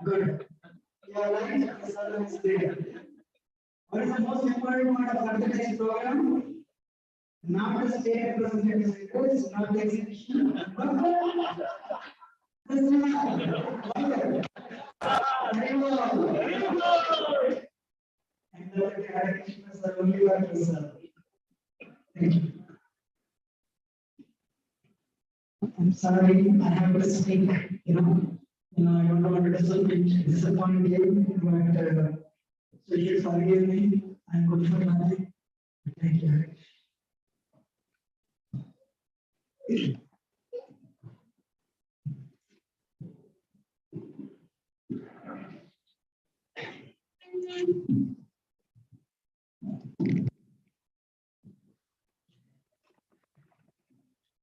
Good. Yeah, right. Prasad is there. What is the most important part of advertising program? Not the state representative, not the exhibition. And the directions are only one result. Thank you. I'm sorry, I have to speak, I don't want to disappoint you, but so you forgive me. I'm good for nothing. Thank you.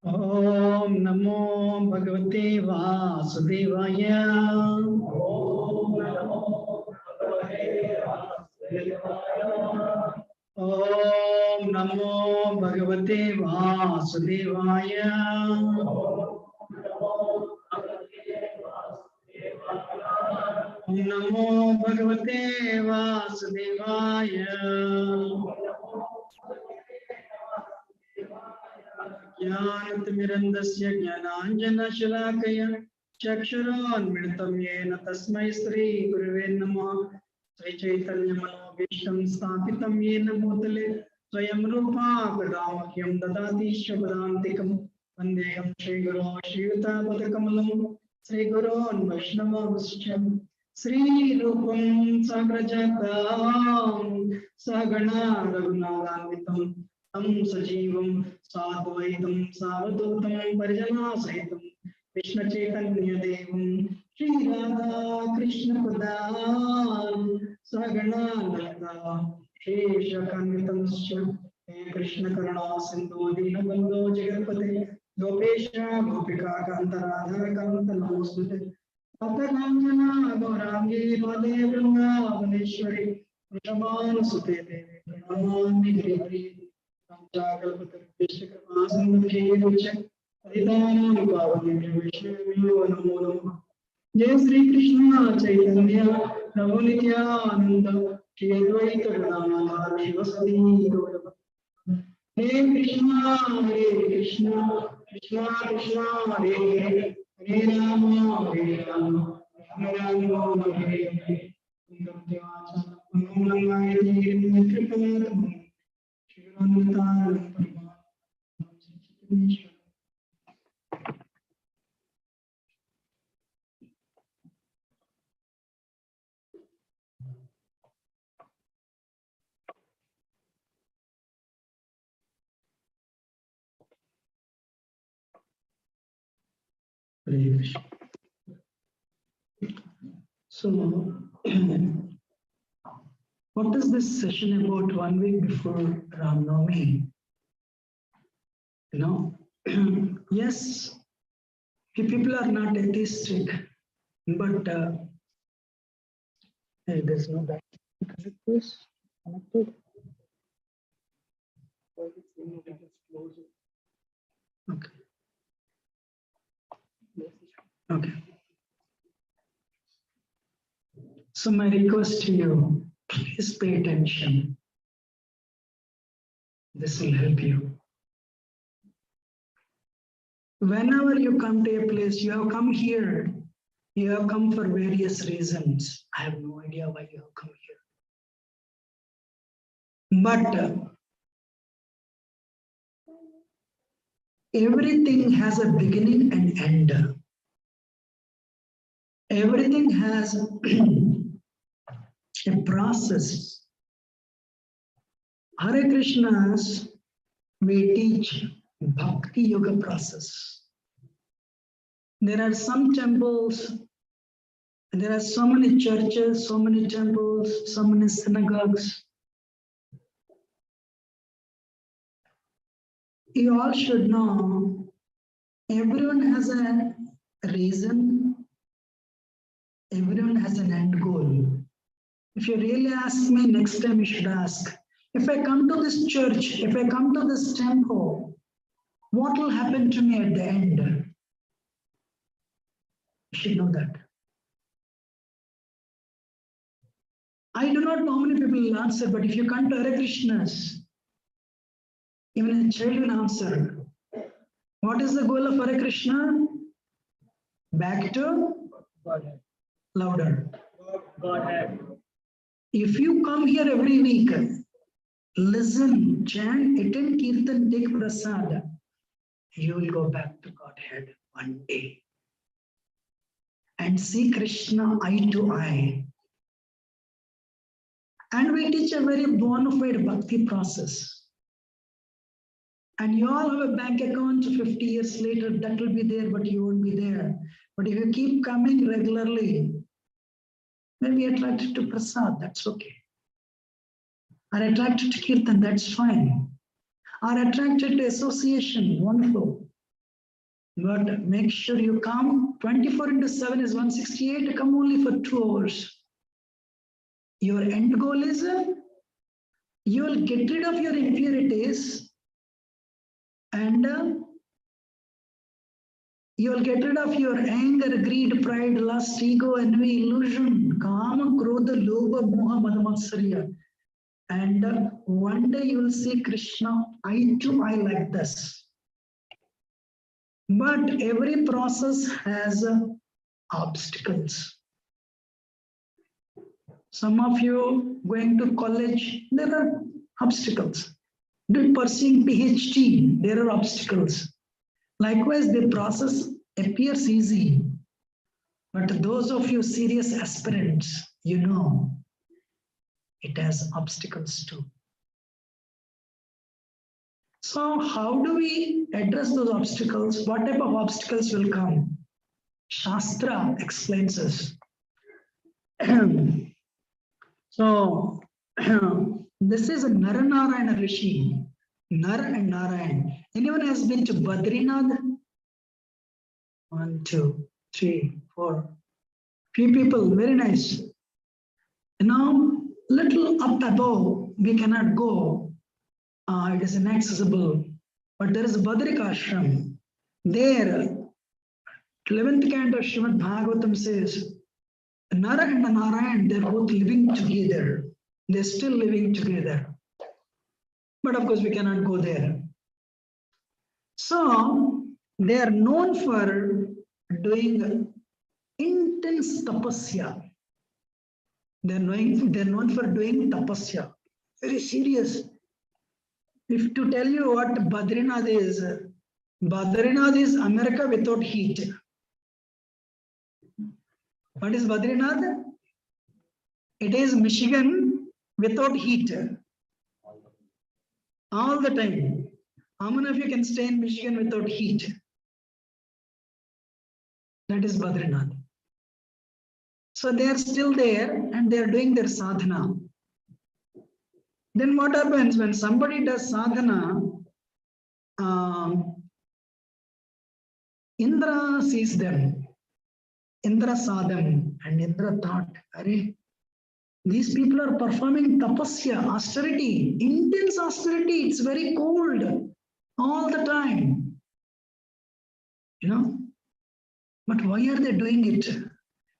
Om Namo Bhagavate Vasudevaya. Om Namo Bhagavate Vasudevaya. Om Namo Bhagavate Vasudevaya. Om Namo Bhagavate Vasudevaya. ज्ञानतिमिरन्दस्य ज्ञानाञ्जनशलाकया चक्षुरोन्मिलितं येन तस्मै श्रीगुरुवे नमः। श्रीचैतन्यमनोभीष्टं स्थापितं येन भूतले स्वयं रूपा कदामह्यं ददाति स्वपदान्तिकं। वन्देऽहं श्रीगुरो श्रीयुतापदकमलं श्रीगुरोन् वैष्णवांश्च श्रीरूपं साग्रजातं सगणा रघुनाथान्वितं तं सजीवं साद्वैतं सावधूतं परिजना सहितं कृष्ण चैतन्य देवं श्री राधा कृष्ण पदान् सगणा ललिता शेषकान्वितंश्च हे कृष्ण करुणा सिन्धु दीनबन्धो जगत्पते गोपेश गोपिका कान्त राधा कान्त नमोस्तुते अतकाञ्चना गौराङ्गी राधे वृन्दावनेश्वरी वृषभानुसुते देवी प्रणमामि हरिप्रिये जय श्री कृष्ण चैतन्य प्रभु नित्यानंद श्री अद्वैत गदाधर शिवसती हे Krishna Krishna Krishna Hare Hare Hare Ram Ram Ram Hare Hare So, what is this session about 1 week before Ram Navami? Yes, people are not atheistic, but hey, there's no back. Connect this, connected. Okay. Okay. So my request to you, please pay attention. This will help you. Whenever you come to a place, you have come here, you have come for various reasons. I have no idea why you have come here. But everything has a beginning and end. Everything has a process. Hare Krishnas, we teach Bhakti Yoga process. There are some temples, there are so many churches, so many temples, so many synagogues. You all should know, everyone has a reason, everyone has an end goal. If you really ask me, next time you should ask, if I come to this church, if I come to this temple, what will happen to me at the end? You should know that. I do not know how many people will answer, but if you come to Hare Krishnas, even a child will answer. What is the goal of Hare Krishna? Back to Godhead. louder. Godhead. If you come here every week, listen, chant, attend Kirtan, take prasad, you will go back to Godhead one day and see Krishna eye to eye. And we teach a very bona fide bhakti process. And you all have a bank account 50 years later, that will be there, but you won't be there. But if you keep coming regularly, maybe attracted to prasad, that's okay. Are attracted to Kirtan, that's fine. Are attracted to association, wonderful. But make sure you come. 24 into 7 is 168, come only for 2 hours. Your end goal is you will get rid of your impurities and you will get rid of your anger, greed, pride, lust, ego, envy, illusion, kama, krodha, lobha, moha, madamatsarya. And one day you will see Krishna eye to eye like this. But every process has obstacles. Some of you going to college, there are obstacles. Pursuing PhD, there are obstacles. Likewise, the process appears easy. But those of you serious aspirants, you know, it has obstacles too. So how do we address those obstacles? What type of obstacles will come? Shastra explains us. So this is a Naranarayana Rishi, Nar and Narayan. Anyone has been to Badrinath? 1, 2, 3, 4. Few people, very nice. You know, little up above, we cannot go. It is inaccessible. But there is a Badrikashram. There, 11th canto Srimad Bhagavatam says, Nara and Narayan, they're both living together. They're still living together. But of course, we cannot go there. So, they are known for doing intense tapasya. They're known for doing tapasya. Very serious. If to tell you what Badrinath is America without heat. What is Badrinath? It is Michigan without heat. All the time. How many of you can stay in Michigan without heat? That is Badrinath. So they are still there and they are doing their sadhana. Then what happens when somebody does sadhana? Indra sees them. Indra saw them and Indra thought, Arey, these people are performing tapasya, austerity, intense austerity. It's very cold all the time. You know? But why are they doing it?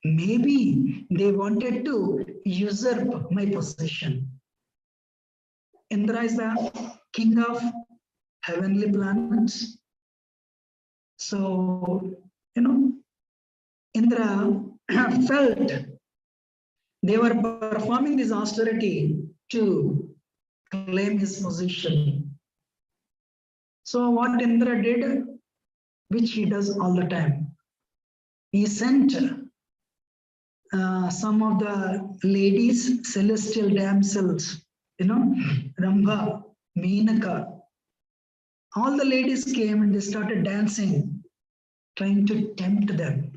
Maybe they wanted to usurp my position. Indra is the king of heavenly planets. So, you know, Indra felt they were performing this austerity to claim his position. So what Indra did, which he does all the time, he sent some of the ladies, celestial damsels, you know, Rambha, Meenaka. All the ladies came and they started dancing, trying to tempt them.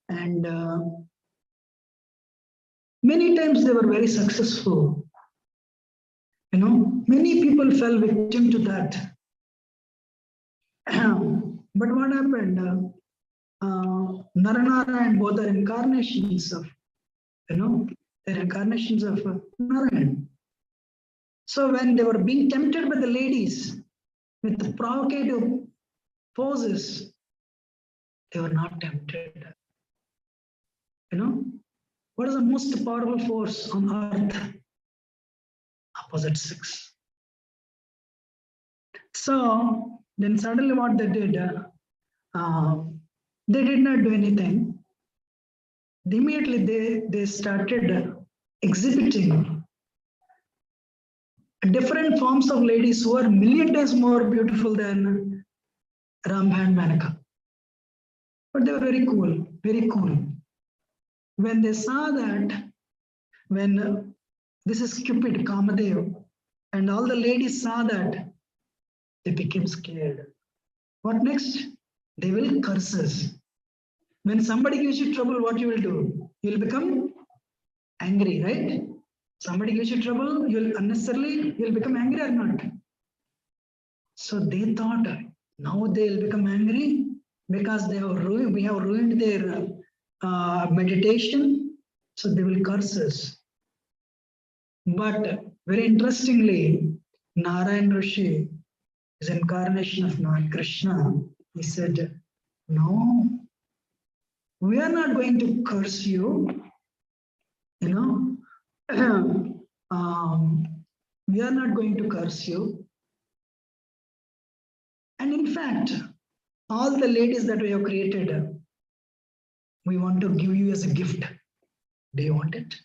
And many times they were very successful. You know, many people fell victim to that. But what happened? Naranara both are incarnations of, you know, they're incarnations of Narayan. So when they were being tempted by the ladies with the provocative poses, they were not tempted. You know, what is the most powerful force on earth? Opposite sex. So then suddenly what they did, they did not do anything. Immediately they started exhibiting different forms of ladies who are million times more beautiful than Rambha and Manaka. But they were very cool, very cool. When they saw that, when this is Cupid, Kamadev, and all the ladies saw that, they became scared. What next? They will curse us. When somebody gives you trouble, what you will do? You will become angry, right? Somebody gives you trouble, you'll become angry or not. So they thought now they'll become angry because we have ruined their meditation, so they will curse us. But very interestingly, Narayan Rishi is incarnation of Krishna. He said, no, we are not going to curse you, you know. We are not going to curse you. And in fact, all the ladies that we have created, we want to give you as a gift. Do you want it?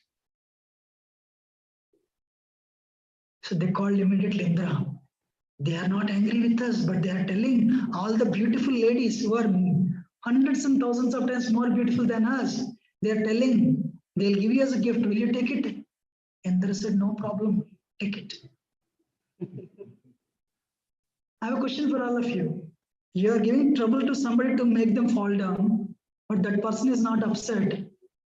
So they called immediately Indra. They are not angry with us, but they are telling all the beautiful ladies who are hundreds and thousands of times more beautiful than us, they are telling, they'll give you as a gift. Will you take it? Indra said, no problem, take it. I have a question for all of you. You are giving trouble to somebody to make them fall down, but that person is not upset.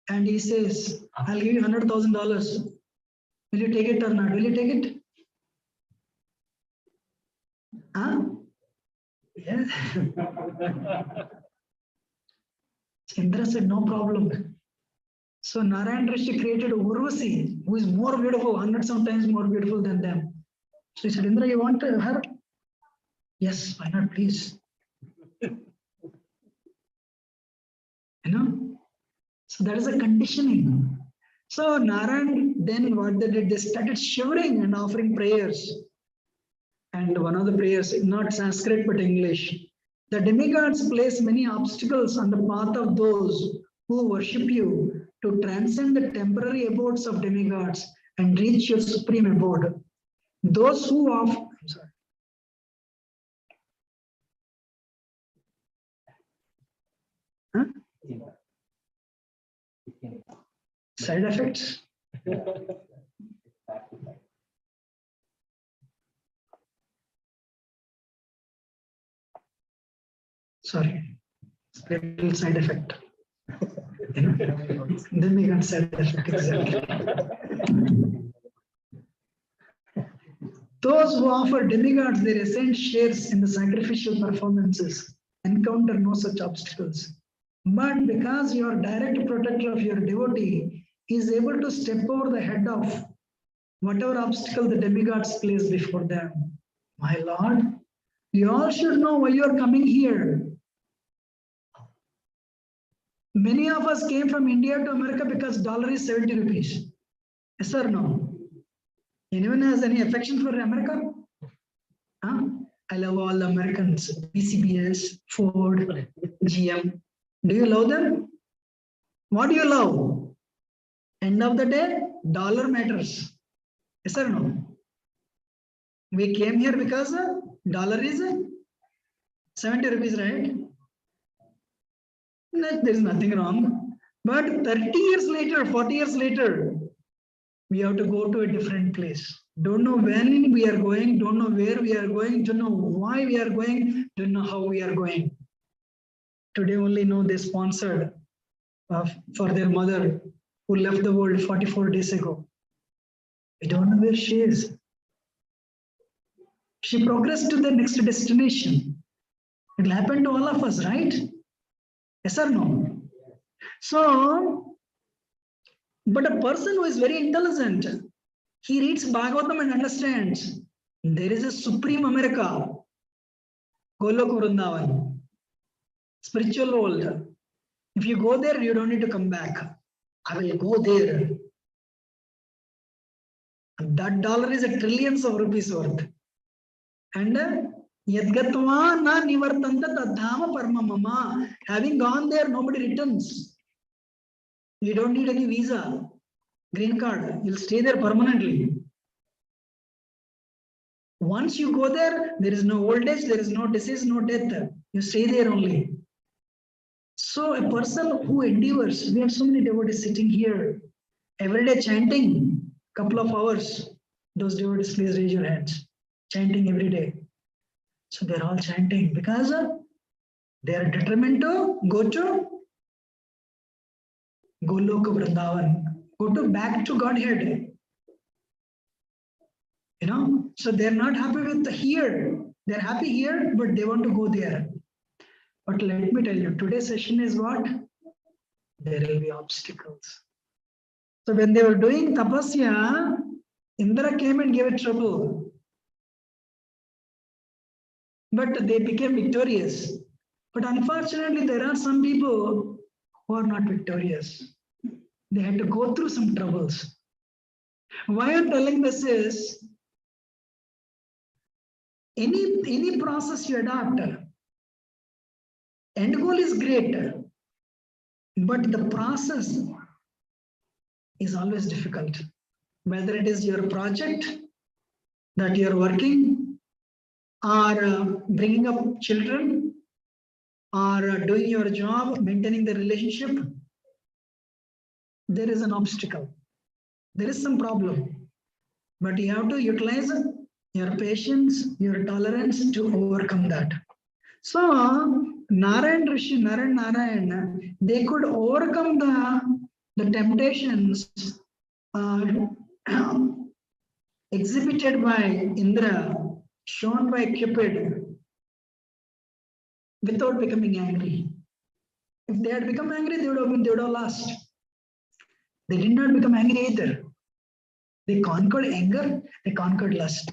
And he says, I'll give you $100,000. Will you take it or not? Will you take it? Huh? Yeah. Indra said, no problem. So Narayan Rishi created Urvasi, who is more beautiful, hundreds of times more beautiful than them. So he said, Indra, you want her? Yes, why not, please? You know? So that is a conditioning. So Narayan, then what they did, they started shivering and offering prayers. And one of the prayers, not Sanskrit but English. The demigods place many obstacles on the path of those who worship you to transcend the temporary abodes of demigods and reach your supreme abode. Those who offer, I'm sorry. Huh? Side effects? Sorry, little side effect. Then we got side effect exactly. Those who offer demigods their ascent shares in the sacrificial performances encounter no such obstacles. But because your direct protector of your devotee is able to step over the head of whatever obstacle the demigods place before them, my Lord, you all should know why you are coming here. Many of us came from India to America because dollar is 70 rupees. Yes or no? Anyone has any affection for America? Huh? I love all the Americans, PCBS, Ford, GM. Do you love them? What do you love? End of the day, dollar matters. Yes or no? We came here because dollar is 70 rupees, right? There is nothing wrong. But 30 years later, 40 years later, we have to go to a different place. Don't know when we are going, don't know where we are going, don't know why we are going, don't know how we are going. Today only know they sponsored for their mother who left the world 44 days ago. We don't know where she is. She progressed to the next destination. It will happen to all of us, right? Yes or no? So, but a person who is very intelligent, He reads Bhagavatam and understands there is a supreme America, Golok Vrindavan, spiritual world. If you go there, you don't need to come back. I will go there. And that dollar is a trillions of rupees worth. And Yadgatva na nivartanta tadhama parmamama. Having gone there, nobody returns. You don't need any visa, green card. You'll stay there permanently. Once you go there, there is no old age, there is no disease, no death. You stay there only. So a person who endures, we have so many devotees sitting here, every day chanting, couple of hours. Those devotees, please raise your hands. Chanting every day. So they're all chanting because they are determined to go to Goloka Vrindavan, go to back to Godhead. You know, so they're not happy with here. They're happy here, but they want to go there. But let me tell you, today's session is what? There will be obstacles. So when they were doing tapasya, Indra came and gave it trouble. But they became victorious. But unfortunately, there are some people who are not victorious. They had to go through some troubles. Why I'm telling this is, any process you adopt, end goal is great, but the process is always difficult. Whether it is your project that you're working, or bringing up children, or doing your job, maintaining the relationship, there is an obstacle. There is some problem. But you have to utilize your patience, your tolerance to overcome that. So, Narayan Rishi, Narayan, they could overcome the temptations exhibited by Indra, shown by Cupid, without becoming angry. If they had become angry, they would have lost. They did not become angry either. They conquered anger, they conquered lust.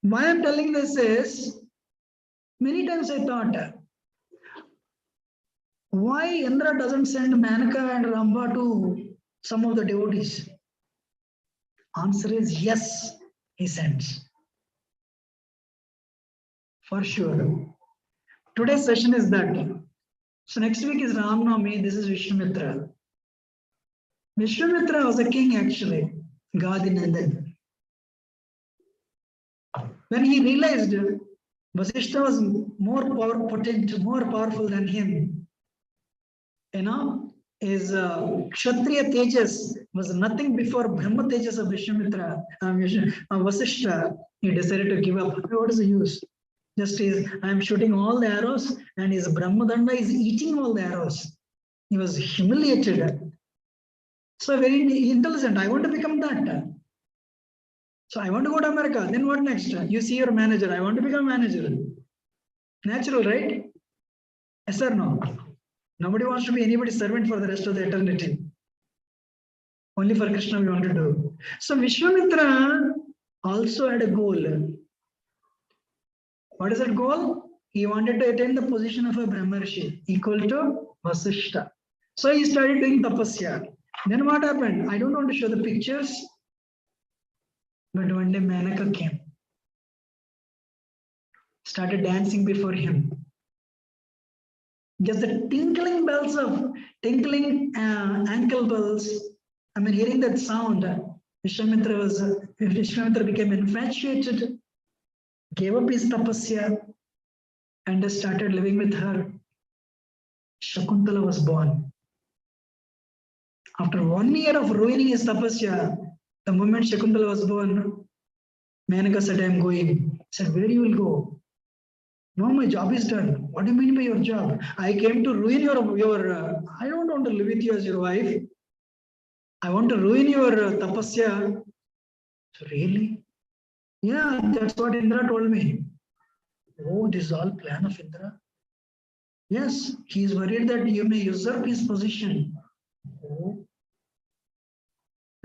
Why I'm telling this is, many times I thought, why Indra doesn't send Manaka and Ramba to some of the devotees? Answer is yes, he sends. For sure. Today's session is that. So next week is Ram Navami, this is Vishwamitra. Vishwamitra was a king actually, Gadinandan. When he realized Vasishtha was more potent, more powerful than him, you know, his Kshatriya Tejas was nothing before Brahma Tejas of Vishwamitra, Vasishtha, he decided to give up. What is the use? Just I am shooting all the arrows and his Brahmadanda is eating all the arrows. He was humiliated. So very intelligent, I want to become that. So I want to go to America. Then what next? You see your manager. I want to become a manager. Natural, right? Yes or no? Nobody wants to be anybody's servant for the rest of the eternity. Only for Krishna we want to do. So Vishwamitra also had a goal. What is that goal? He wanted to attain the position of a Brahmarshi equal to Vasishtha. So he started doing tapasya. Then what happened? I don't want to show the pictures. But one day Manaka came, started dancing before him. Just the tinkling bells of ankle bells. I mean, hearing that sound, Vishwamitra became infatuated, gave up his tapasya, and started living with her. Shakuntala was born. After 1 year of ruining his tapasya, the moment Shakuntala was born, Manaka said, I'm going. I said, where you will go? No, my job is done. What do you mean by your job? I came to ruin your I don't want to live with you as your wife. I want to ruin your tapasya. So really? Yeah, that's what Indra told me. Oh, this is all plan of Indra? Yes, he is worried that you may usurp his position. Oh.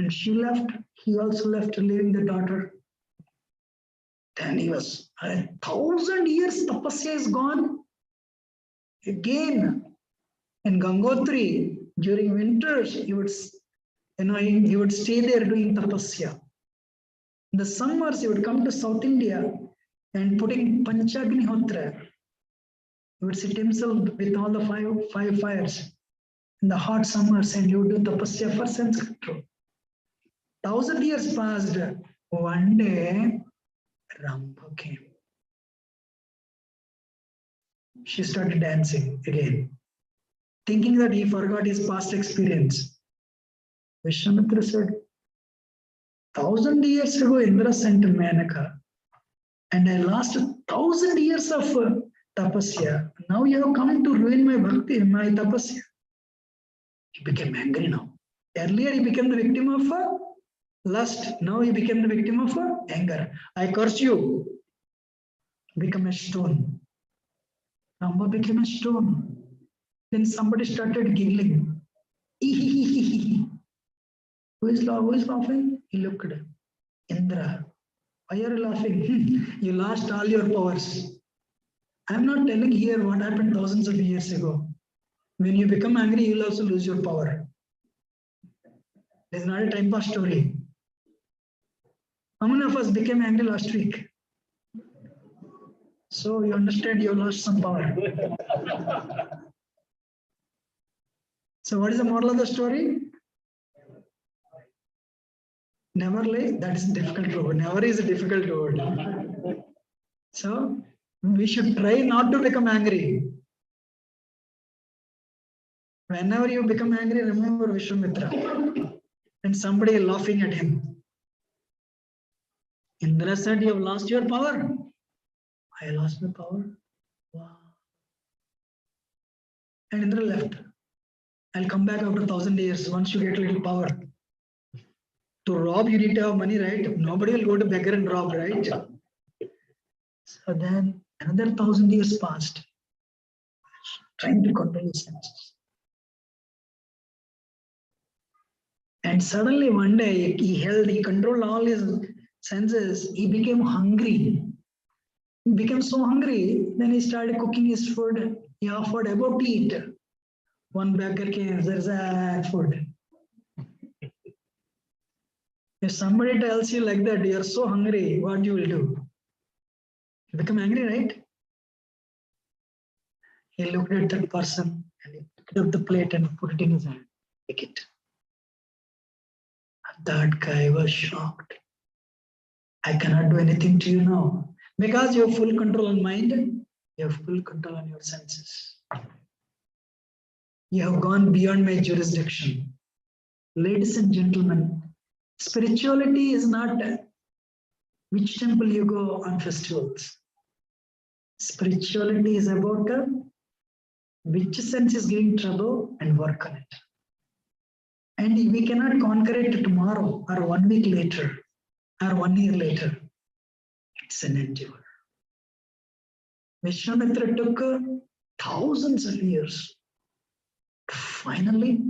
And she left, he also left, leaving the daughter. Then he was 1,000 years tapasya is gone. Again, in Gangotri, during winters, he would stay there doing tapasya. In the summers, he would come to South India and putting Panchagnihotra. He would sit himself with all the five fires in the hot summers, and he would do tapasya for sense control. 1,000 years passed. One day, Rambha came. She started dancing again, thinking that he forgot his past experience. Vishwamitra said, 1,000 years ago, Indra sent Menaka, and I lost 1,000 years of tapasya. Now you have come to ruin my bhakti, my tapasya. He became angry now. Earlier, he became the victim of lust. Now he became the victim of anger. I curse you. Become a stone. Ramba became a stone. Then somebody started giggling. Who is laughing? He looked. Indra. Why are you laughing? You lost all your powers. I'm not telling here what happened thousands of years ago. When you become angry, you'll also lose your power. It's not a time pass story. How many of us became angry last week? So you understand you lost some power. So what is the moral of the story? Never lie. That is a difficult word. Never is a difficult word. So we should try not to become angry. Whenever you become angry, remember Vishwamitra and somebody laughing at him. Indra said, you have lost your power. I lost my power. Wow. And Indra left. I'll come back after 1,000 years once you get a little power. To rob, you need to have money, right? Nobody will go to beggar and rob, right? So then another 1,000 years passed, trying to control his senses. And suddenly one day he controlled all his senses. He became hungry. He became so hungry, then he started cooking his food. He offered about to eat. One beggar came, there's a food. If somebody tells you like that, you're so hungry, what you will do? You become angry, right? He looked at that person and he picked up the plate and put it in his hand. Take it. That guy was shocked. I cannot do anything to you now. Because you have full control on mind, you have full control on your senses. You have gone beyond my jurisdiction. Ladies and gentlemen, spirituality is not which temple you go on festivals. Spirituality is about which sense is giving trouble and work on it. And we cannot conquer it tomorrow or 1 week later or 1 year later. It's an endeavor. Vishwamitra took thousands of years to finally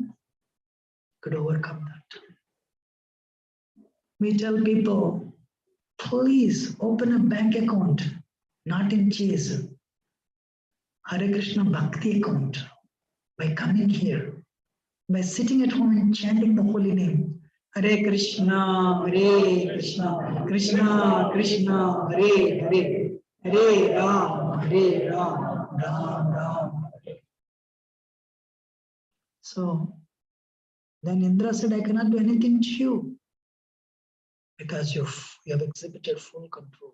could overcome that. We tell people, please open a bank account, not in Chase. Hare Krishna Bhakti account. By coming here, by sitting at home and chanting the holy name. Hare Krishna, Krishna Krishna, Hare Hare, Hare Ram, Ram Ram. So then Indra said, I cannot do anything to you because you have exhibited full control.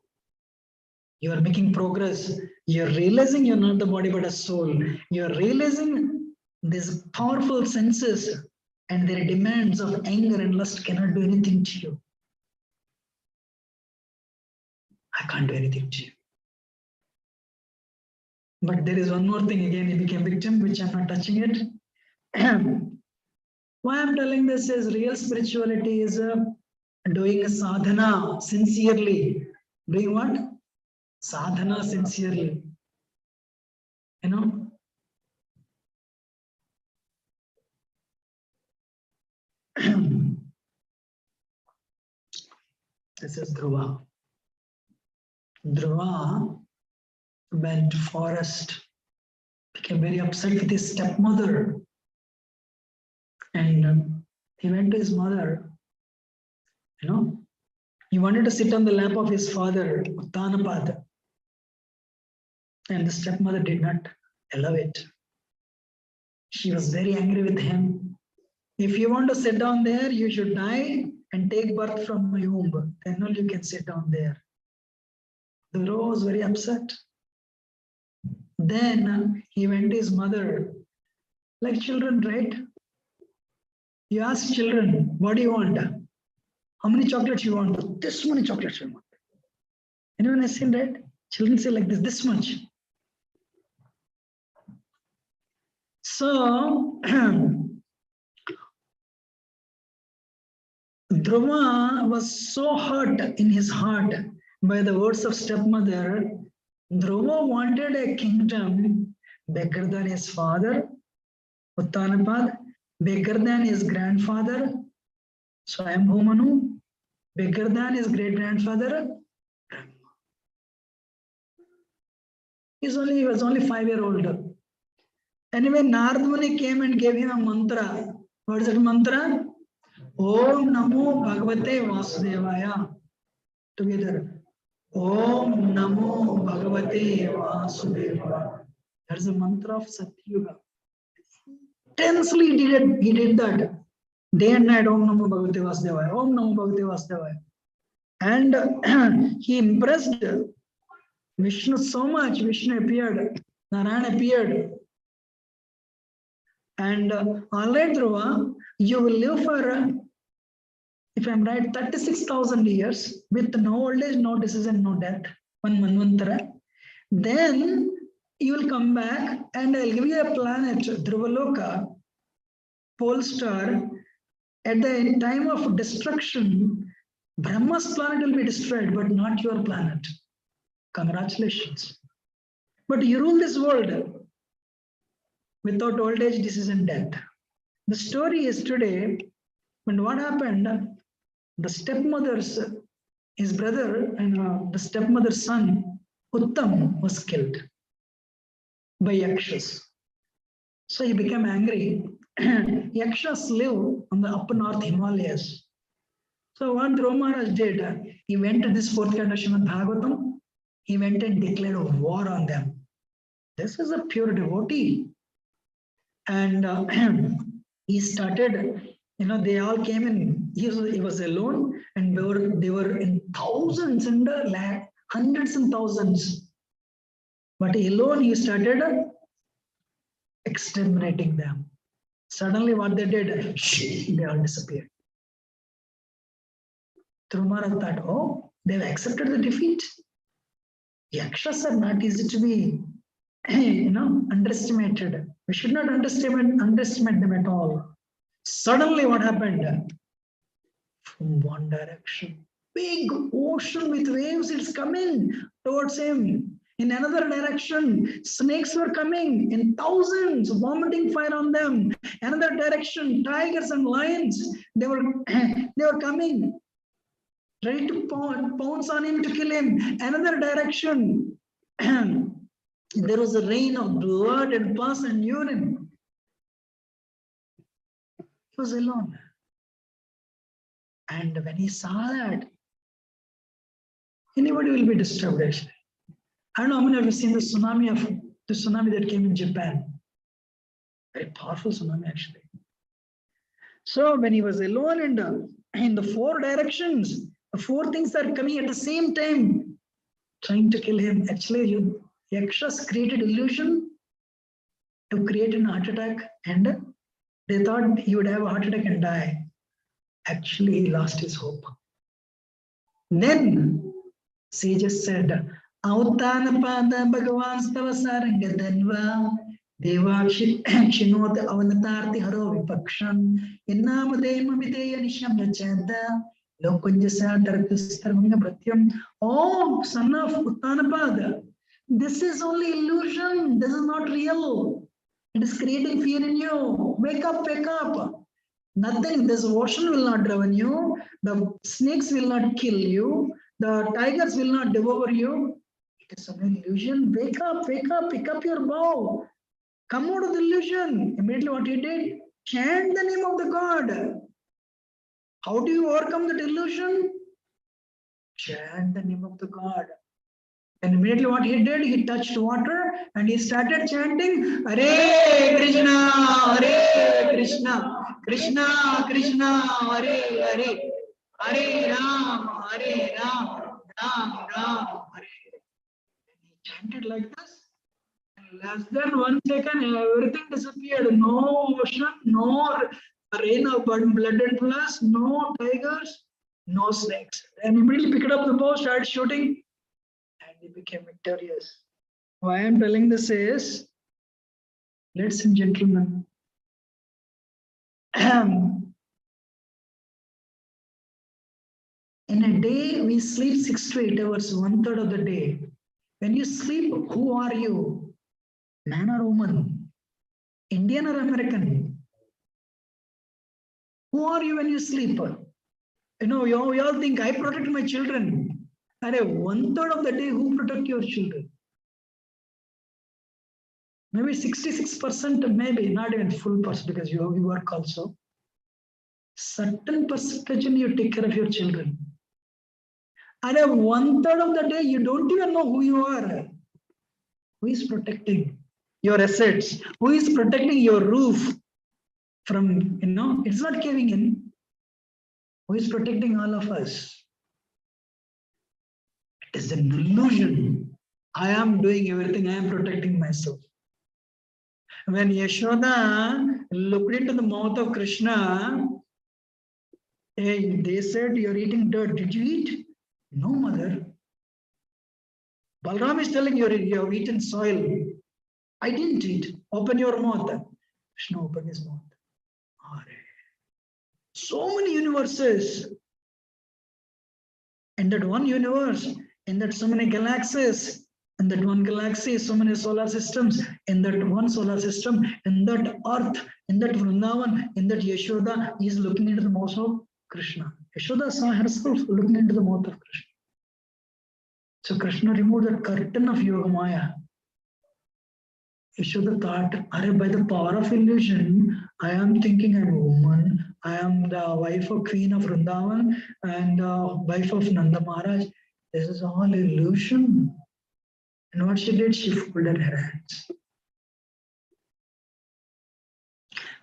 You are making progress. You are realizing you're not the body but a soul. You are realizing these powerful senses and their demands of anger and lust cannot do anything to you. I can't do anything to you. But there is one more thing again, he became victim, which I'm not touching it. Why I'm telling this is real spirituality is doing a sadhana sincerely. Doing what? Sadhana sincerely. You know? This is Dhruva. Dhruva went to forest, became very upset with his stepmother. And he went to his mother, he wanted to sit on the lap of his father, Uttanapada. And the stepmother did not allow it. She was very angry with him. If you want to sit down there, you should die and take birth from my womb. Then only you can sit down there. The Dhruva was very upset. Then he went to his mother, like children, right? You ask children, what do you want? How many chocolates you want? This many chocolates you want. Anyone has seen that? Children say like this much. So, Dhruva was so hurt in his heart by the words of stepmother. Dhruva wanted a kingdom bigger than his father, Uttanapad, bigger than his grandfather, Swayambhumanu, bigger than his great-grandfather, Brahma. He was only 5-year-old. Anyway, Narad Muni came and gave him a mantra. What is that mantra? Om Namo Bhagavate Vasudevaya. Together. Om Namo Bhagavate Vasudevaya. That's the mantra of Satyuga. Intensely he did that. Day and night, Om Namo Bhagavate Vasudevaya. Om Namo Bhagavate Vasudevaya. And he impressed Vishnu so much. Vishnu appeared. Narayana appeared. And all right, Dhruva, you will live for, if I'm right, 36,000 years with no old age, no disease, and no death. One Manvantara. Then you will come back and I'll give you a planet, Dhruvaloka, pole star. At the time of destruction, Brahma's planet will be destroyed, but not your planet. Congratulations. But you rule this world without old age, disease, and death. The story is today, when what happened, the stepmother's, his brother and the stepmother's son, Uttam, was killed by Yakshas. So he became angry. Yakshas live on the upper north Himalayas. So what Dhruva Maharaj did, he went to this fourth canto of Srimad Bhagavatam, he went and declared a war on them. This is a pure devotee. And he started, they all came in, he was alone, and they were in thousands and hundreds and thousands. But alone he started exterminating them. Suddenly what they did, they all disappeared. Dhruva Maharaj thought, oh, they've accepted the defeat. Yakshas are not easy to be underestimated. We should not underestimate them at all. Suddenly what happened? From one direction, big ocean with waves is coming towards him. In another direction, snakes were coming in thousands, vomiting fire on them. Another direction, tigers and lions, they were coming, ready to pounce on him to kill him. Another direction, there was a rain of blood and pus and urine. He was alone. And when he saw that, anybody will be disturbed actually. I don't know how many of you have seen the tsunami that came in Japan. Very powerful tsunami actually. So when he was alone and in the four directions, the four things are coming at the same time, trying to kill him. Actually, Yakshas created illusion to create a heart attack, and they thought he would have a heart attack and die. Actually, he lost his hope. Then sages said, Autanapada Bhagavan Stavasaranga Dhanva Devakshit Shinota Avanatarthi Haro Vipakshan Innamadema Videya Nishamya Chanta Lokunjasa Darkustarvanga Pratyam. Oh, son of Uttanapada, this is only illusion. This is not real. It is creating fear in you. Wake up, wake up. Nothing, this ocean will not drown you, the snakes will not kill you, the tigers will not devour you. It is an illusion. Wake up, pick up your bow. Come out of the illusion. Immediately what he did? Chant the name of the God. How do you overcome that illusion? Chant the name of the God. And immediately what he did, he touched water and he started chanting, Hare Krishna, Hare Krishna, Krishna Krishna, Hare Hare, Hare Ram, Hare Ram, Ram Ram, Hare. And he chanted like this. In less than 1 second, everything disappeared. No ocean, no rain of blood and plus, no tigers, no snakes. And immediately picked up the bow, started shooting. And he became victorious. Why I'm telling this is, ladies and gentlemen, in a day we sleep 6 to 8 hours, 1/3 of the day. When you sleep, who are you? Man or woman? Indian or American? Who are you when you sleep? You know, we all think I protect my children. And 1/3 of the day, who protect your children? Maybe 66%, maybe not even full percent, because you work also. Certain percentage you take care of your children. And 1/3 of the day, you don't even know who you are. Who is protecting your assets? Who is protecting your roof from, it's not caving in. Who is protecting all of us? It is an illusion. I am doing everything. I am protecting myself. When Yashoda looked into the mouth of Krishna, hey, they said, you're eating dirt. Did you eat? No, mother. Balram is telling you've eaten soil. I didn't eat. Open your mouth. Krishna opened his mouth. So many universes. In that one universe, in that so many galaxies, in that one galaxy, so many solar systems, in that one solar system, in that earth, in that Vrindavan, in that Yashoda, he is looking into the mouth of Krishna. Yashoda saw herself looking into the mouth of Krishna. So Krishna removed that curtain of Yogamaya. Yashoda thought, by the power of illusion, I am thinking I'm a woman, I am the wife of Queen of Vrindavan and wife of Nanda Maharaj. This is all illusion. And what she did, she folded her hands.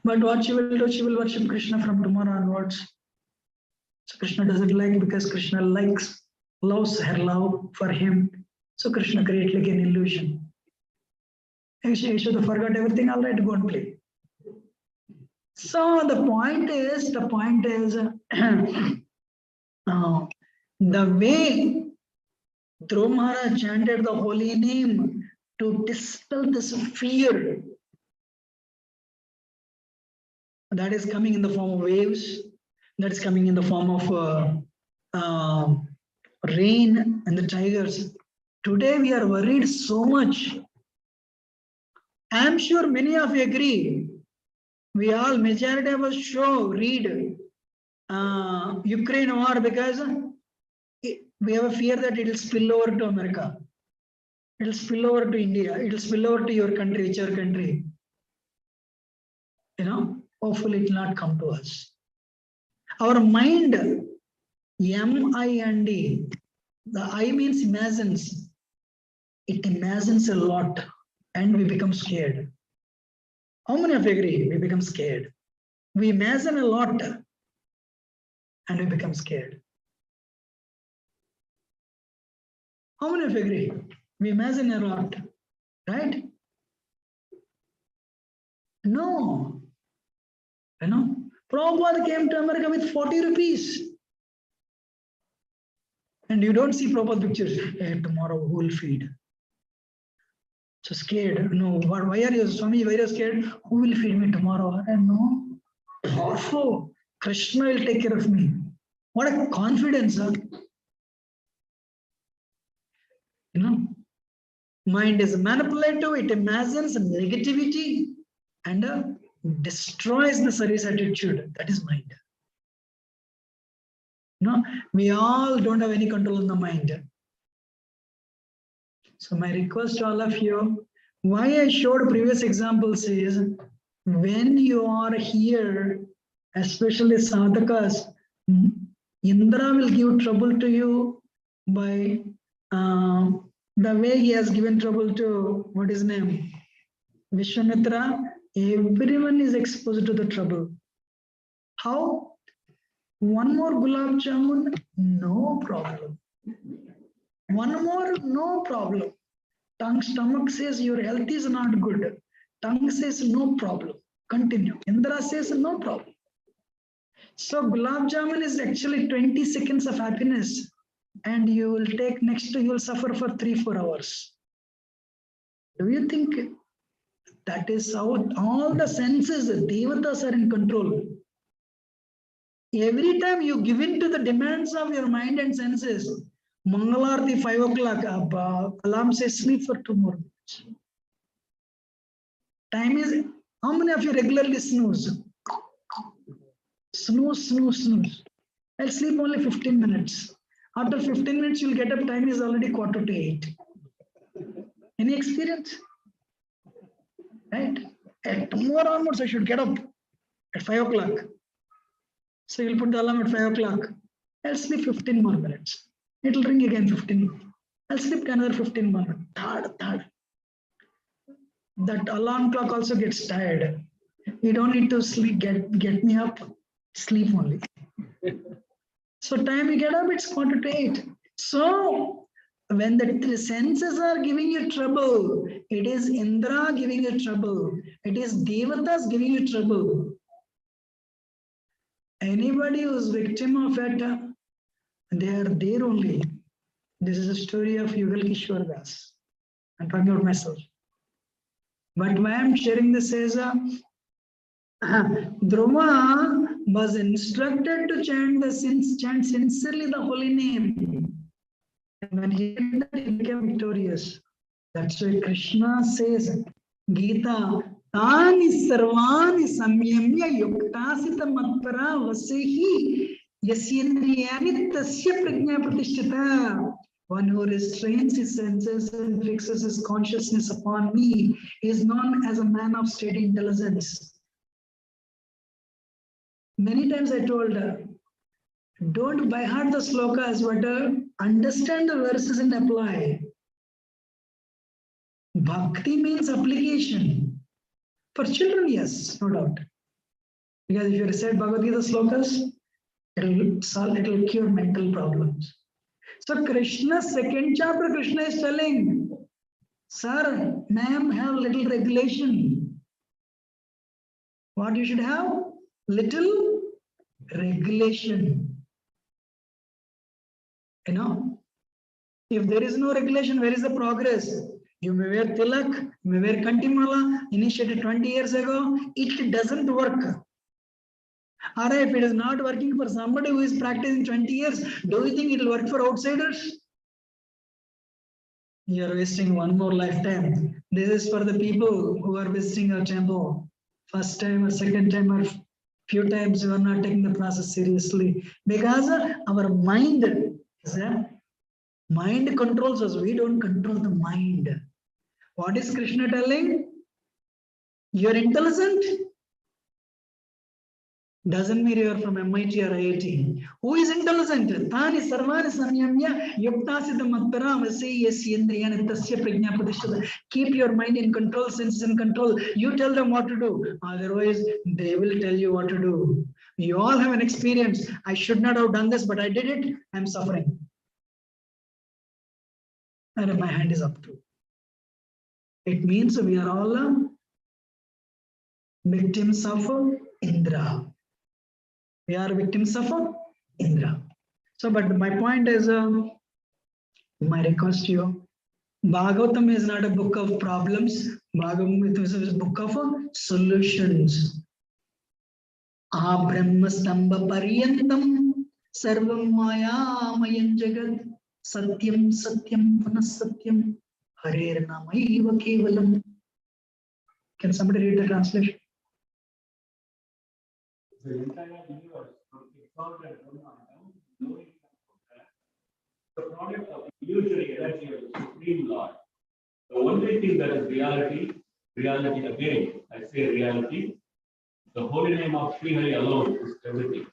But what she will do, she will worship Krishna from tomorrow onwards. So Krishna doesn't like, because Krishna loves her love for him. So Krishna created like an illusion. Yashoda forgot everything, all right, go and play. So the point is, the way Dhruva Maharaj chanted the holy name to dispel this fear that is coming in the form of waves, that is coming in the form of rain and the tigers. Today we are worried so much. I am sure many of you agree. We all, majority of us read Ukraine war, because we have a fear that it will spill over to America. It will spill over to India. It will spill over to your country, whichever country. Hopefully it will not come to us. Our mind, M-I-N-D, the I means imagines. It imagines a lot and we become scared. How many of you agree? We become scared. We imagine a lot and we become scared. How many of you agree? We imagine a lot, right? No. Prabhupada came to America with 40 rupees. And you don't see Prabhupada pictures. Hey, tomorrow who will feed? So scared. No, why are you, Swami, why are you scared? Who will feed me tomorrow? I know. Powerful. Krishna will take care of me. What a confidence, huh? Mind is manipulative, it imagines negativity and destroys the service attitude. That is mind. No, we all don't have any control on the mind. So my request to all of you, why I showed previous examples is, when you are here, especially sadhakas, Indra will give trouble to you by the way he has given trouble to, what is his name? Vishwamitra. Everyone is exposed to the trouble. How? One more gulab jamun, no problem. One more, no problem. Stomach says your health is not good. Tongue says no problem. Continue. Indra says no problem. So gulab jamun is actually 20 seconds of happiness, and you will take next to, you will suffer for 3-4 hours. Do you think that is how all the senses, the devatas are in control? Every time you give in to the demands of your mind and senses, Mangalarti 5 o'clock, alarm says sleep for 2 more minutes. Time is, how many of you regularly snooze? Snooze, snooze, snooze. I'll sleep only 15 minutes. After 15 minutes, you'll get up, time is already 7:45. Any experience? Right? And tomorrow onwards, I should get up at 5 o'clock. So you'll put the alarm at 5 o'clock. I'll sleep 15 more minutes. It'll ring again 15. I'll sleep another 15 more minutes. Third. That alarm clock also gets tired. You don't need to sleep, get me up, sleep only. So time you get up, it's 7:45. So when the senses are giving you trouble, it is Indra giving you trouble. It is Devatas giving you trouble. Anybody who's victim of it, they are there only. This is a story of Yugalkishore Das. I'm talking about myself. But why I'm sharing this is, Droma was instructed to chant sincerely the holy name. And when he did that, he became victorious. That's why Krishna says, Gita, Tani sarvani samyamya yuktasita matpara vasehi yasyendriyani tasya prajna pratishtita. One who restrains his senses and fixes his consciousness upon me is known as a man of steady intelligence. Many times I told her, don't by heart the slokas, but understand the verses and apply. Bhakti means application. For children, yes, no doubt. Because if you recite Bhagavad Gita slokas, it'll cure mental problems. So Krishna's second chapter, Krishna is telling, sir, ma'am, have little regulation. What you should have? Little regulation. You know, if there is no regulation, where is the progress? You may wear tilak, you may wear kantimala, initiated 20 years ago, it doesn't work. Or if it is not working for somebody who is practicing 20 years, do you think it will work for outsiders? You are wasting one more lifetime. This is for the people who are visiting our temple. First time or second time or few times you are not taking the process seriously. Because our mind is mind controls us. We don't control the mind. What is Krishna telling? You're intelligent. Doesn't mean you're from MIT or IIT. Who is intelligent? Tani sarvani samyamya yuktasita matpara vase yasyendriyani tasya prajna pratishtita. Keep your mind in control, senses in control. You tell them what to do. Otherwise, they will tell you what to do. You all have an experience. I should not have done this, but I did it. I'm suffering. And my hand is up to. It means we are all victims of Indra. We are victims of Indra. So, but my point is, my request to you, Bhagavatam is not a book of problems. Bhagavatam is a book of solutions. Brahma stamba paryantam sarvam mayamayan jagat satyam satyam punas satyam harer namaiva kevalam. Can somebody read the translation? The entire universe from exalted Brahma knowing the product of illusory energy of the Supreme Lord. The only thing that is reality, reality again, I say reality, the holy name of Sri Hari alone is everything.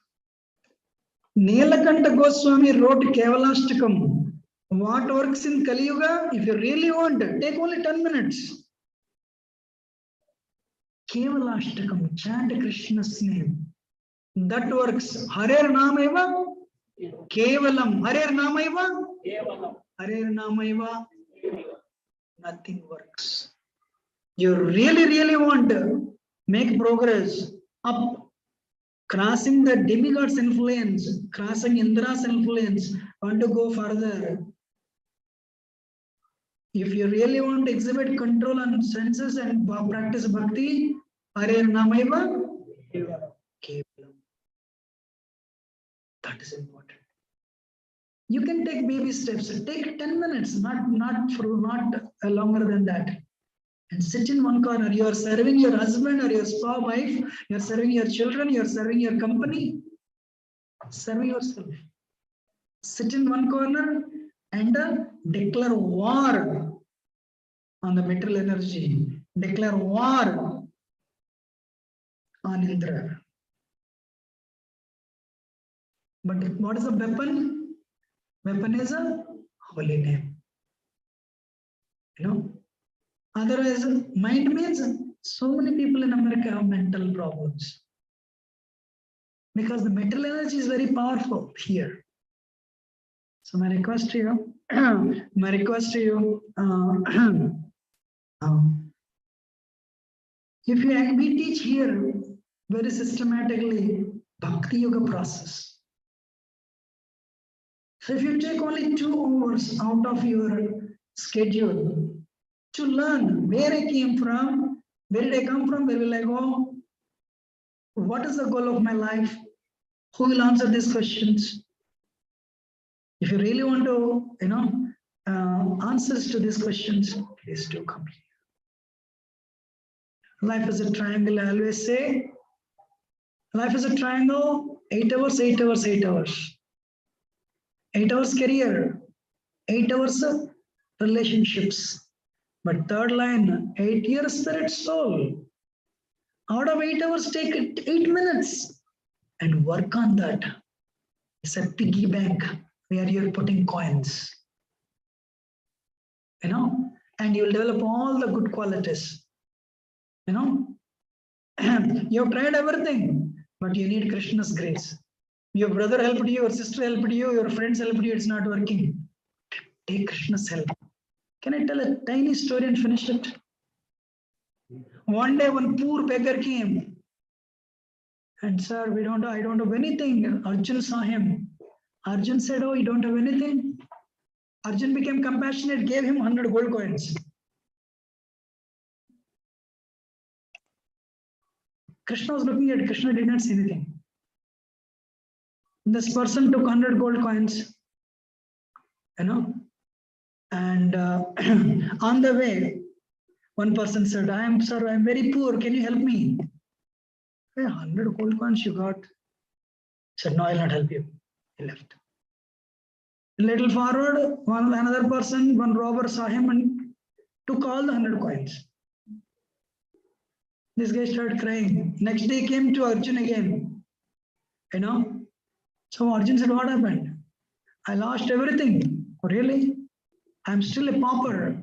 Nilakanta Goswami wrote Kevalastakam. What works in Kali Yuga? If you really want, take only 10 minutes. Kevalastakam, chant Krishna's name. That works. Harer Namaiva, Kevalam. Harer Namaiva, Harer Namaiva. Nothing works. You really want to make progress up, crossing the demigod's influence, crossing Indra's influence, want to go further. If you really want to exhibit control on senses and practice bhakti, Hare Namaiva, Kevalam. That is important. You can take baby steps. Take 10 minutes, not longer than that. And sit in one corner. You are serving your husband or your spouse, wife. You are serving your children. You are serving your company. Serve yourself. Sit in one corner and declare war on the material energy. Declare war on Indra. But what is a weapon? Weapon is a holy name. You know. Otherwise, mind means so many people in America have mental problems. Because the material energy is very powerful here. So my request to you, if we teach here very systematically Bhakti Yoga process. So if you take only 2 hours out of your schedule to learn where I came from, where did I come from, where will I go, what is the goal of my life, who will answer these questions. If you really want to, answers to these questions, please do come here. Life is a triangle, I always say. Life is a triangle, 8 hours, 8 hours, 8 hours. 8 hours career, 8 hours relationships. But third line, 8 years spirit soul. Out of 8 hours, take 8 minutes and work on that. It's a piggy bank where you're putting coins. And you'll develop all the good qualities. You've tried everything, but you need Krishna's grace. Your brother helped you, your sister helped you, your friends helped you, it's not working. Take Krishna's help. Can I tell a tiny story and finish it? One day, one poor beggar came. And sir, I don't have anything. Arjun saw him. Arjun said, oh, you don't have anything? Arjun became compassionate, gave him 100 gold coins. Krishna was looking at Krishna, did not see anything. This person took 100 gold coins, and on the way, one person said, sir, I'm very poor, can you help me? 100 gold coins you got. He said, no, I'll not help you. He left. A little forward, another person, one robber saw him and took all the 100 coins. This guy started crying. Next day he came to Arjun again. So Arjun said, what happened? I lost everything. Oh, really? I'm still a pauper.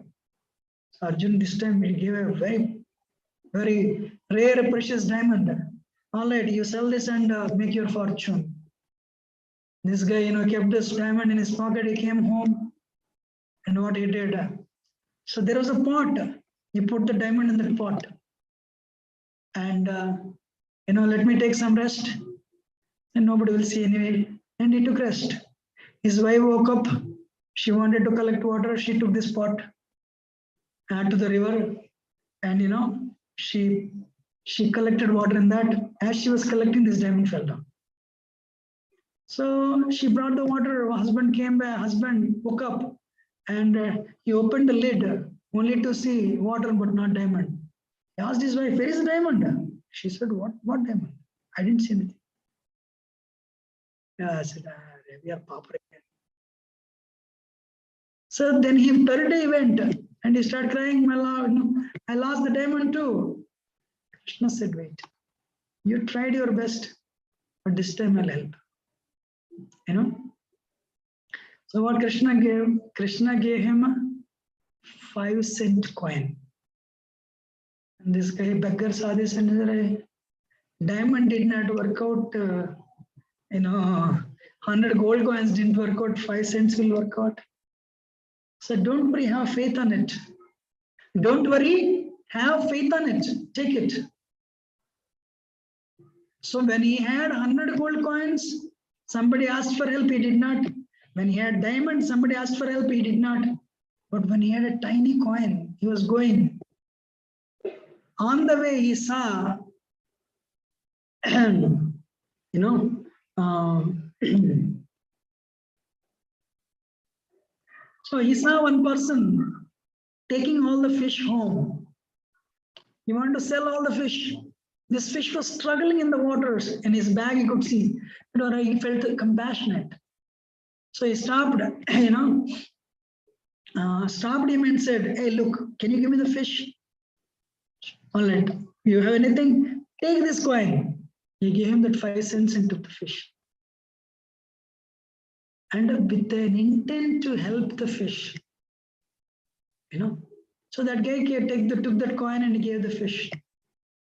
So Arjun this time he gave a very, very rare, precious diamond. All right, you sell this and make your fortune. This guy, kept this diamond in his pocket. He came home, and what he did? So there was a pot. He put the diamond in the pot, and let me take some rest, and nobody will see anyway. And he took rest. His wife woke up. She wanted to collect water. She took this pot to the river, and she collected water in that. As she was collecting, this diamond fell down. So she brought the water. Her husband came back. Husband woke up, and he opened the lid only to see water but not diamond. He asked his wife, "Where is the diamond?" She said, "What diamond? I didn't see anything." Yeah, I said, we are pauper again. So then he third day went and he started crying, my Lord, I lost the diamond too. Krishna said, wait, you tried your best, but this time I'll help. You know? So what Krishna gave him a 5-cent coin. And this guy beggar saw this and said, diamond did not work out, 100 gold coins didn't work out, 5 cents will work out. So don't worry, have faith on it. Don't worry, have faith on it. Take it. So when he had 100 gold coins, somebody asked for help, he did not. When he had diamonds, somebody asked for help, he did not. But when he had a tiny coin, he was going. On the way, he saw, so he saw one person taking all the fish home. He wanted to sell all the fish. This fish was struggling in the waters. In his bag, he could see. He felt compassionate. So he stopped, stopped him and said, hey, look, can you give me the fish? All right, you have anything? Take this coin. He gave him that 5 cents and took the fish. And with an intent to help the fish, So that guy took that coin and he gave the fish.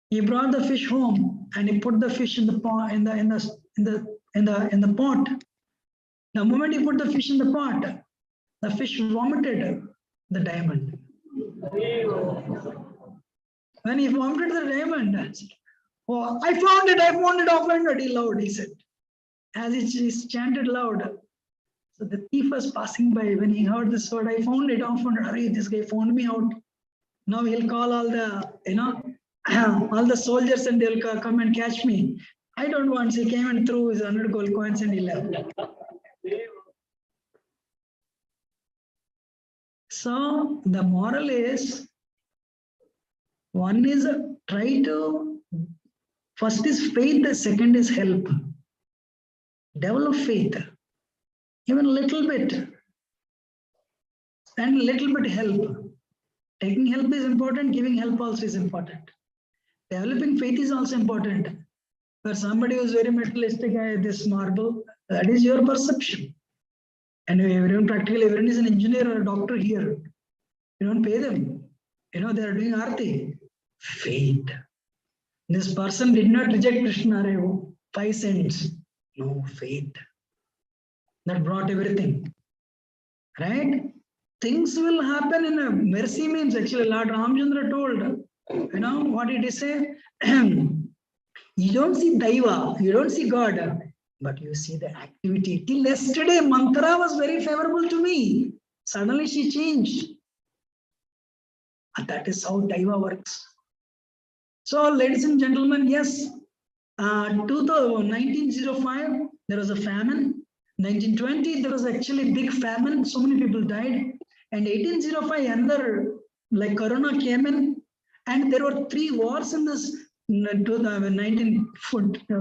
He brought the fish home and he put the fish in the pot, in the pot. The moment he put the fish in the pot, the fish vomited the diamond. When he vomited the diamond, oh, I found it, I found it, he loud, he said. As he chanted loud. So the thief was passing by. When he heard this word, I found it, Hurry, this guy found me out. Now he'll call all the, all the soldiers and they'll come and catch me. I don't want, so he came and threw his 100 gold coins and he left. So the moral is, one is first is faith, the second is help. Develop faith, even a little bit, and a little bit help. Taking help is important, giving help also is important. Developing faith is also important. For somebody who is very materialistic, this marble, that is your perception. And practically everyone is an engineer or a doctor here. You don't pay them. They are doing arti. Faith. This person did not reject Krishna, 5 cents. No, faith. That brought everything. Right? Things will happen in a mercy means, actually, Lord Ramchandra told, what did he say? You don't see Daiva, you don't see God, but you see the activity. Till yesterday, mantra was very favorable to me. Suddenly she changed. And that is how Daiva works. So, ladies and gentlemen, yes, 1905, there was a famine. 1920, there was actually big famine. So many people died. And 1805, another like Corona came in, and there were 3 wars in this 1914 to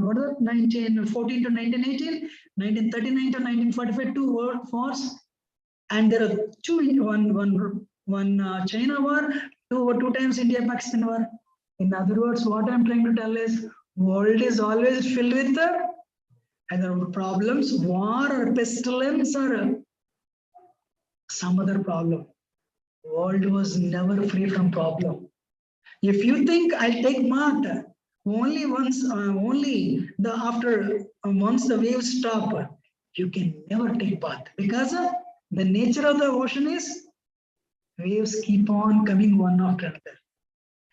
1918, 1939 to 1945, 2 world wars, and there are 2, one China war, 2 times India-Pakistan war. In other words, what I'm trying to tell is, world is always filled with either problems, war or pestilence or some other problem. World was never free from problem. If you think I'll take bath only once, once the waves stop, you can never take bath, because the nature of the ocean is waves keep on coming one after another.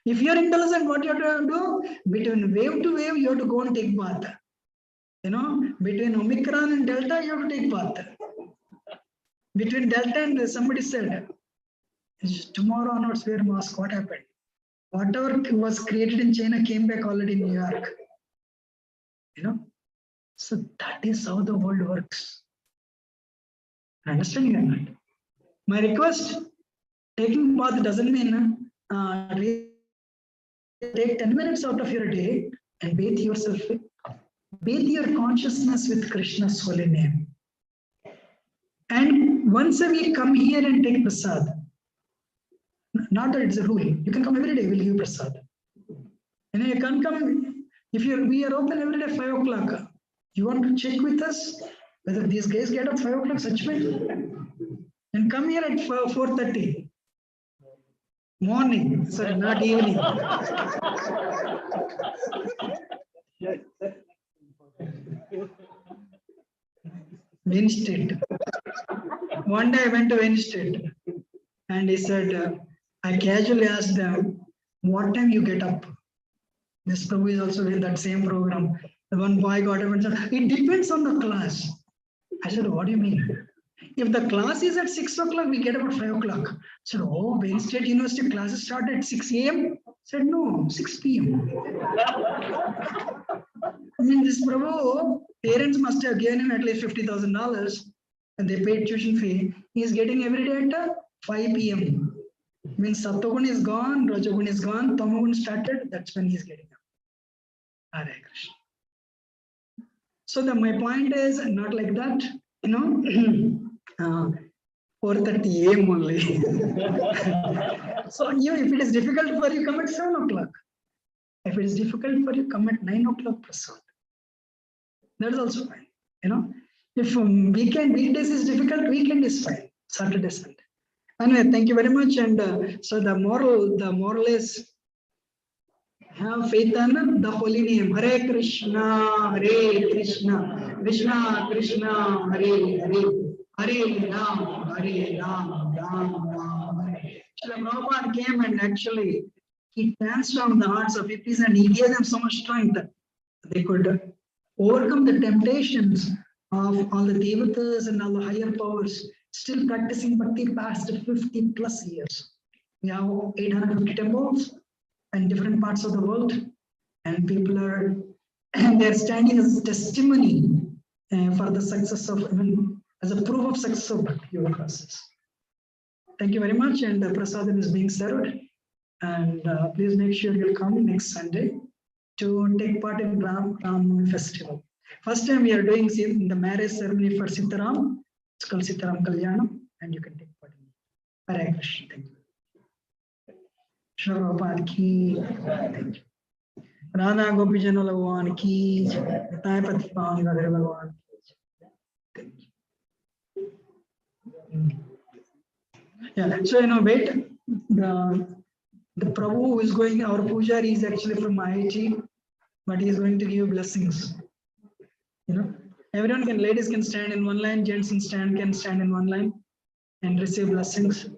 If you're intelligent, what you have to do? Between wave to wave, you have to go and take bath. Between Omicron and Delta, you have to take bath. Between Delta and somebody said, tomorrow onwards wear mask. What happened? Whatever was created in China came back already in New York. So that is how the world works. Understanding or not? My request, taking bath doesn't mean take 10 minutes out of your day and bathe yourself bathe your consciousness with Krishna's holy name. And once a week, come here and take prasad. Not that it's a rule. You can come every day, we'll give prasad. And you can't come, we are open every day 5 o'clock. You want to check with us whether these guys get up 5 o'clock, such way? And come here at 4:30. Morning, sorry, not evening. Wayne Street. One day I went to Wayne Street and he said, I casually asked them, what time you get up? This Prabhu is also in that same program. The one boy got up and said, it depends on the class. I said, what do you mean? If the class is at 6 o'clock, we get up at 5 o'clock. I said, oh, Wayne State University classes start at 6 a.m. I said, no, 6 p.m. I mean, this Prabhu, parents must have given him at least $50,000 and they paid tuition fee. He is getting every day at 5 p.m. Means Sattvagun is gone, Rajagun is gone, Tamagun started, that's when he is getting up. Hare Krishna. So my point is not like that, 4:30 a.m. only. So if it is difficult for you, come at 7 o'clock. If it is difficult for you, come at 9 o'clock prasad. That is also fine. If weekdays is difficult, weekend is fine. Saturday, Sunday. Anyway, thank you very much. And so the moral is have faith in the holy name. Hare Krishna, Krishna Krishna, Hare Hare, Hare Ram, Ram Ram. Srila Prabhupada came and actually he transformed the hearts of hippies and he gave them so much strength that they could overcome the temptations of all the devatas and all the higher powers, still practicing bhakti past 50 plus years. We have 850 temples in different parts of the world, and people are, and they're standing as testimony for the success of, as a proof of success of bhakti yoga process. Thank you very much, and prasadam is being served, and please make sure you'll come next Sunday to take part in Ram festival. First time we are doing the marriage ceremony for Sitaram. It's called Sitaram Kalyanam, and you can take part in it. Hare Krishna. Thank you. Shri Prabhupada ki. Thank you. Radha Gopi Jana Bhagwan ki. Nitai Pati Pawan Radha Bhagwan ki. Thank you. Yeah, so wait. The Prabhu who is going, our Pujari is actually from IIT, but he is going to give blessings. Everyone can, ladies can stand in one line, gents can stand in one line and receive blessings.